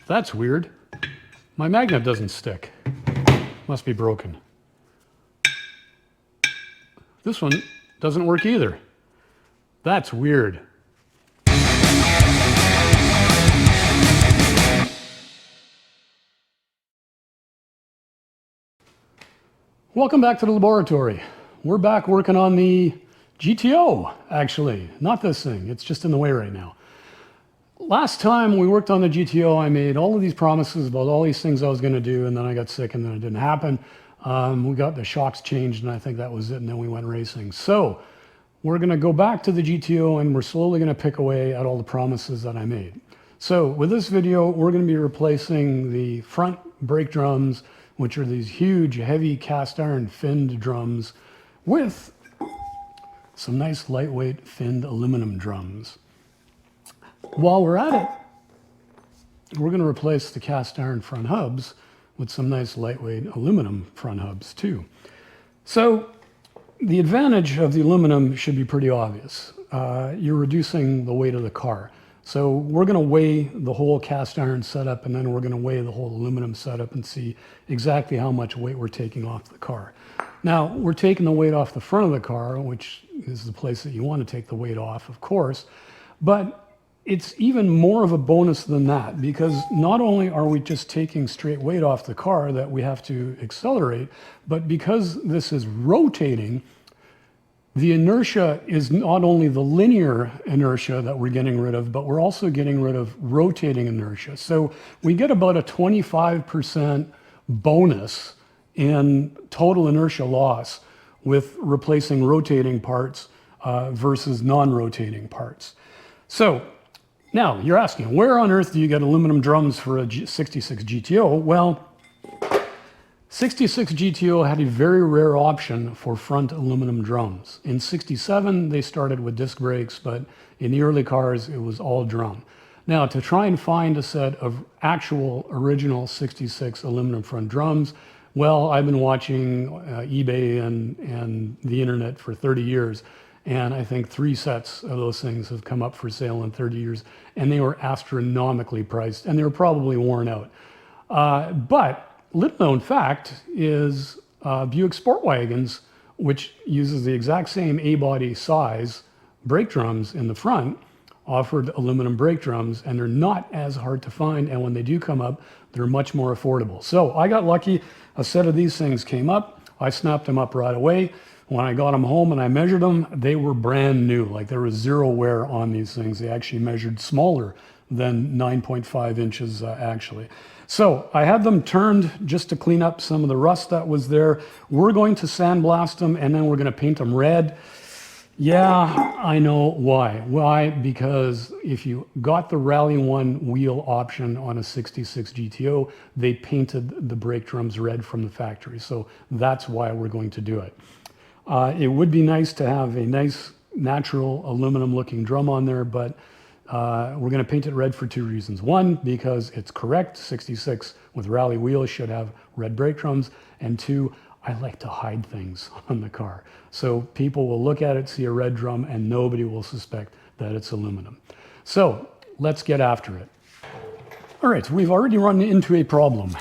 That's weird. My magnet doesn't stick. Must be broken. This one doesn't work either. That's weird. Welcome back to the laboratory. We're back working on the GTO, actually. Not this thing, it's just in the way right now. Last time we worked on the GTO, I made all of these promises about all these things I was going to do, and then I got sick and then it didn't happen. We got the shocks changed, and I think that was it, and then we went racing. So we're going to go back to the GTO, and we're slowly going to pick away at all the promises that I made. So with this video, we're going to be replacing the front brake drums, which are these huge, heavy cast iron finned drums, with some nice lightweight finned aluminum drums. While we're at it, we're going to replace the cast iron front hubs with some nice lightweight aluminum front hubs too. So the advantage of the aluminum should be pretty obvious. You're reducing the weight of the car. So we're going to weigh the whole cast iron setup, and then we're going to weigh the whole aluminum setup and see exactly how much weight we're taking off the car. Now, we're taking the weight off the front of the car, which is the place that you want to take the weight off, of course, but it's even more of a bonus than that, because not only are we just taking straight weight off the car that we have to accelerate, but because this is rotating, the inertia is not only the linear inertia that we're getting rid of, but we're also getting rid of rotating inertia. So we get about a 25% bonus in total inertia loss with replacing rotating parts versus non-rotating parts. So now you're asking, where on earth do you get aluminum drums for a 66 GTO? Well, 66 GTO had a very rare option for front aluminum drums. In 67, they started with disc brakes, but in the early cars, it was all drum. Now, to try and find a set of actual original 66 aluminum front drums, well, I've been watching eBay and the internet for 30 years. And I think 3 sets of those things have come up for sale in 30 years, and they were astronomically priced, and they were probably worn out. But little known fact is Buick Sport Wagons, which uses the exact same A-body size brake drums in the front, offered aluminum brake drums, and they're not as hard to find, and when they do come up, they're much more affordable. So I got lucky, a set of these things came up, I snapped them up right away. When I got them home and I measured them, they were brand new. Like, there was zero wear on these things. They actually measured smaller than 9.5 inches actually. So I had them turned just to clean up some of the rust that was there. We're going to sandblast them, and then we're going to paint them red. Yeah, I know why. Why? Because if you got the Rally 1 wheel option on a 66 GTO, they painted the brake drums red from the factory. So that's why we're going to do it. It would be nice to have a nice natural aluminum looking drum on there, but we're going to paint it red for 2 reasons. One, because it's correct, 66 with Rally wheels should have red brake drums, and 2, I like to hide things on the car. So people will look at it, see a red drum, and nobody will suspect that it's aluminum. So let's get after it. All right, so we've already run into a problem.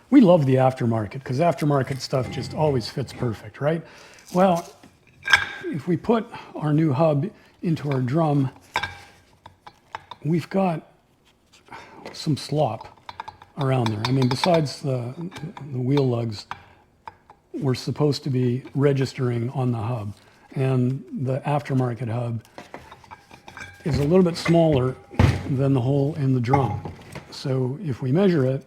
We love the aftermarket because aftermarket stuff just always fits perfect, right? Well, if we put our new hub into our drum, we've got some slop around there. I mean, besides the wheel lugs, we're supposed to be registering on the hub. And the aftermarket hub is a little bit smaller than the hole in the drum. So if we measure it,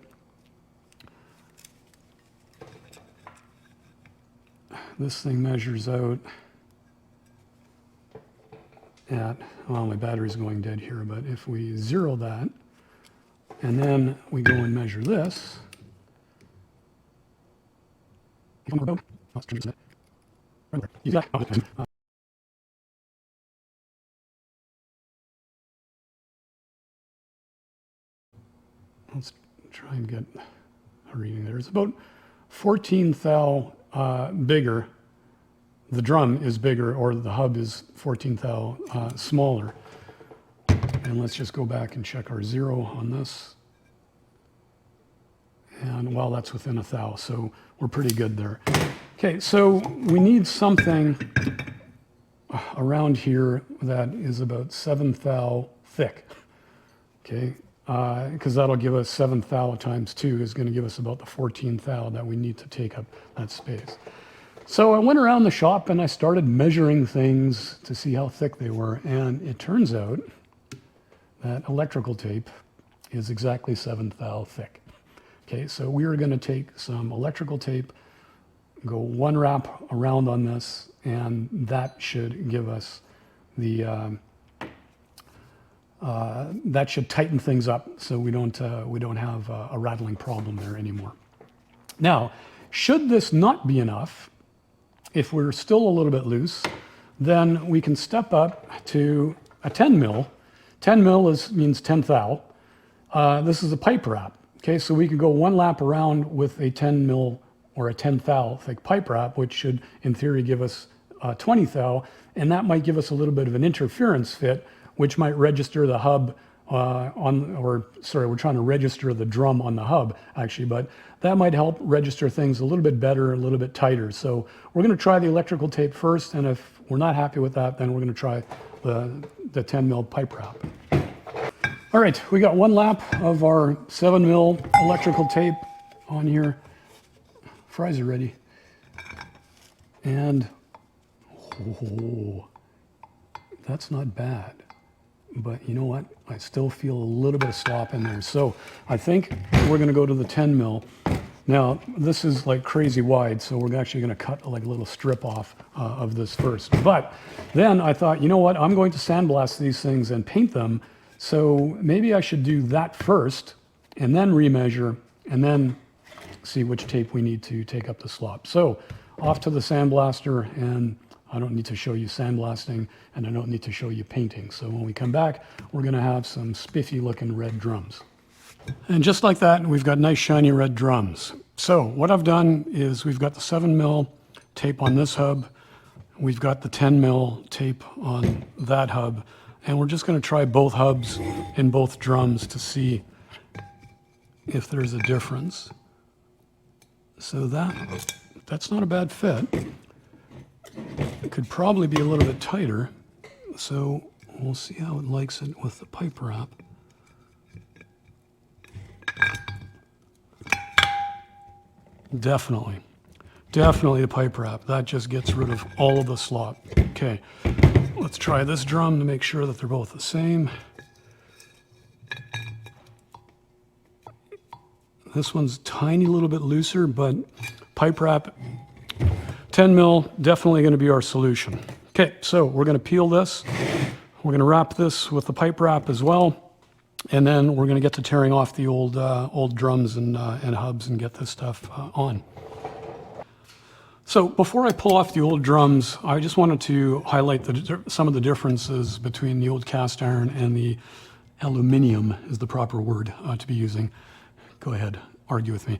this thing measures out at, well, my battery's going dead here, but if we zero that, and then we go and measure this, let's try and get a reading there. It's about 14 thou bigger. The drum is bigger, or the hub is 14 thou smaller. And let's just go back and check our zero on this. And well, that's within 1 thou, so we're pretty good there. Okay, so we need something around here that is about 7 thou thick. Okay, because that'll give us 7 thou times 2 is going to give us about the 14 thou that we need to take up that space. So I went around the shop and I started measuring things to see how thick they were, and it turns out that electrical tape is exactly 7 thou thick. Okay, so we are going to take some electrical tape, go 1 wrap around on this, and that should give us the that should tighten things up so we don't have a rattling problem there anymore. Now, should this not be enough, if we're still a little bit loose, then we can step up to a 10 mil. 10 mil means 10 thou. This is a pipe wrap. Okay, so we could go 1 lap around with a 10 mil or a 10 thou thick pipe wrap, which should, in theory, give us 20 thou, and that might give us a little bit of an interference fit, which might register the hub we're trying to register the drum on the hub, actually, but that might help register things a little bit better, a little bit tighter. So we're going to try the electrical tape first, and if we're not happy with that, then we're going to try the 10 mil pipe wrap. All right, we got 1 lap of our 7 mil electrical tape on here. Fries are ready. And, oh, that's not bad. But you know what? I still feel a little bit of slop in there. So I think we're going to go to the 10 mil. Now, this is like crazy wide, so we're actually going to cut like a little strip off of this first. But then I thought, you know what? I'm going to sandblast these things and paint them. So maybe I should do that first and then remeasure and then see which tape we need to take up the slop. So off to the sandblaster, and I don't need to show you sandblasting, and I don't need to show you painting. So when we come back, we're going to have some spiffy looking red drums. And just like that, we've got nice shiny red drums. So what I've done is we've got the 7 mil tape on this hub. We've got the 10 mil tape on that hub. And we're just going to try both hubs in both drums to see if there's a difference. So that's not a bad fit. It could probably be a little bit tighter. So we'll see how it likes it with the pipe wrap. Definitely the pipe wrap. That just gets rid of all of the slop. Okay, let's try this drum to make sure that they're both the same. This one's tiny little bit looser, but pipe wrap, 10 mil, definitely going to be our solution. Okay, so we're going to peel this. We're going to wrap this with the pipe wrap as well. And then we're going to get to tearing off the old drums and hubs and get this stuff on. So before I pull off the old drums, I just wanted to highlight some of the differences between the old cast iron and the aluminium is the proper word to be using. Go ahead, argue with me.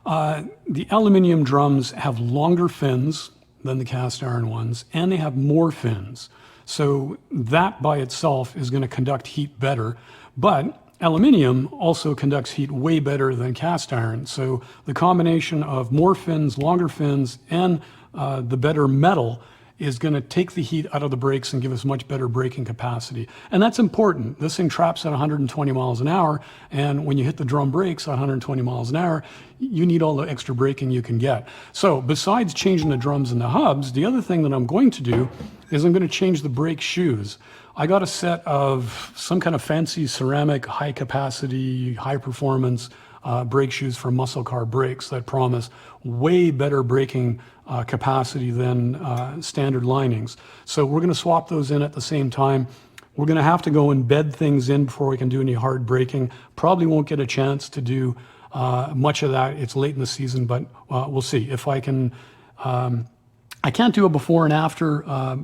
The aluminium drums have longer fins than the cast iron ones, and they have more fins. So that by itself is going to conduct heat better, but aluminium also conducts heat way better than cast iron. So the combination of more fins, longer fins, and the better metal is going to take the heat out of the brakes and give us much better braking capacity. And that's important. This thing traps at 120 miles an hour, and when you hit the drum brakes at 120 miles an hour, you need all the extra braking you can get. So besides changing the drums and the hubs, the other thing that I'm going to do is I'm going to change the brake shoes. I got a set of some kind of fancy ceramic, high capacity, high performance brake shoes for muscle car brakes that promise way better braking capacity than standard linings. So we're going to swap those in at the same time. We're going to have to go and bed things in before we can do any hard braking. Probably won't get a chance to do much of that. It's late in the season, but we'll see. If I can, I can't do a before and after,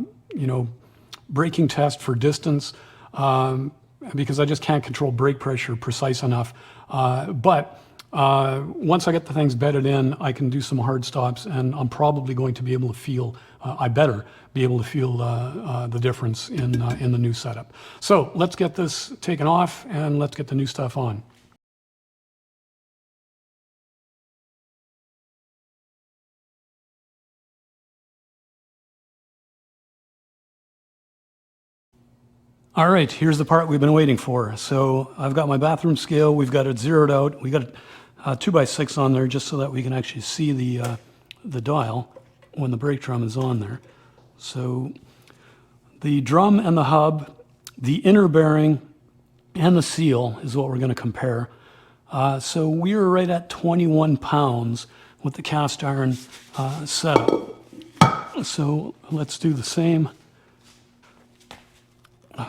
braking test for distance because I just can't control brake pressure precise enough. But once I get the things bedded in, I can do some hard stops, and I'm probably going to be able to feel, I better be able to feel the difference in the new setup. So let's get this taken off and let's get the new stuff on. All right, here's the part we've been waiting for. So I've got my bathroom scale. We've got it zeroed out. We got a 2x6 on there just so that we can actually see the dial when the brake drum is on there. So the drum and the hub, the inner bearing, and the seal is what we're going to compare. So we were right at 21 pounds with the cast iron setup. So let's do the same.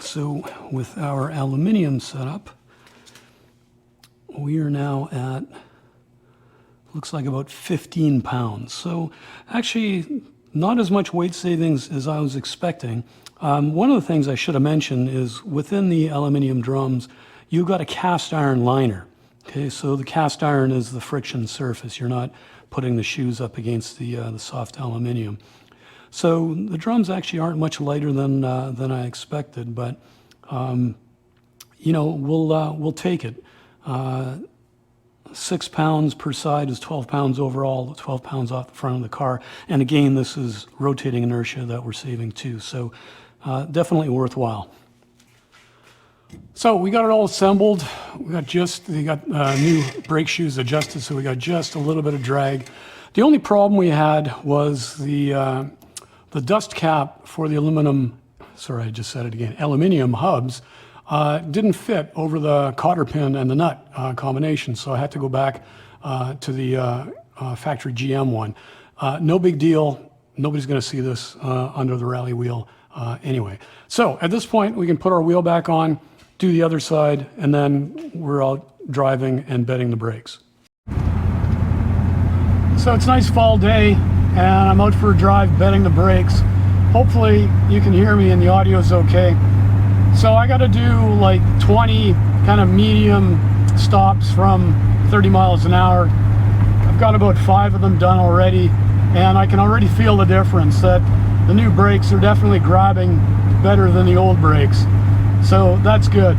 So with our aluminium setup, we are now at, looks like about 15 pounds. So actually not as much weight savings as I was expecting. One of the things I should have mentioned is within the aluminium drums, you've got a cast iron liner. Okay, so the cast iron is the friction surface. You're not putting the shoes up against the soft aluminium. So the drums actually aren't much lighter than I expected, but you know, we'll take it. 6 pounds per side is 12 pounds overall, 12 pounds off the front of the car. And again, this is rotating inertia that we're saving too. So definitely worthwhile. So we got it all assembled. We got new brake shoes adjusted, so we got just a little bit of drag. The only problem we had was the dust cap for the aluminum, sorry, I just said it again, aluminium hubs didn't fit over the cotter pin and the nut combination, so I had to go back to the factory GM one. No big deal. Nobody's going to see this under the rally wheel anyway. So at this point, we can put our wheel back on, do the other side, and then we're out driving and bedding the brakes. So it's a nice fall day, and I'm out for a drive bedding the brakes. Hopefully you can hear me and the audio is okay. So I got to do like 20 kind of medium stops from 30 miles an hour. I've got about 5 of them done already, and I can already feel the difference that the new brakes are definitely grabbing better than the old brakes. So that's good.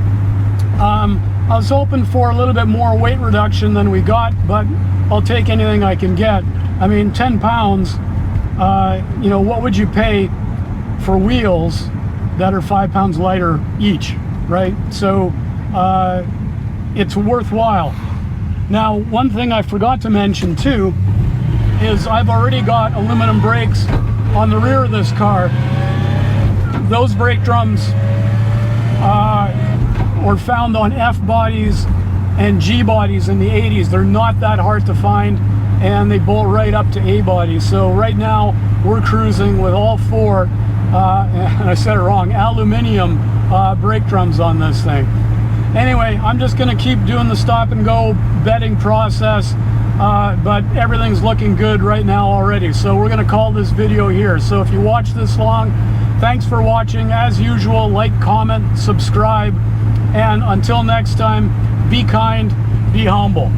I was hoping for a little bit more weight reduction than we got, but I'll take anything I can get. I mean, 10 pounds, you know, what would you pay for wheels that are 5 pounds lighter each, right? So it's worthwhile. Now, one thing I forgot to mention too is I've already got aluminum brakes on the rear of this car. Those brake drums were found on F bodies and G bodies in the 80s. They're not that hard to find, and they bolt right up to A bodies. So right now we're cruising with all 4, and I said it wrong, aluminium brake drums on this thing. Anyway, I'm just going to keep doing the stop and go bedding process, but everything's looking good right now already. So we're going to call this video here. So if you watch this long, thanks for watching. As usual, like, comment, subscribe, and until next time, be kind, be humble.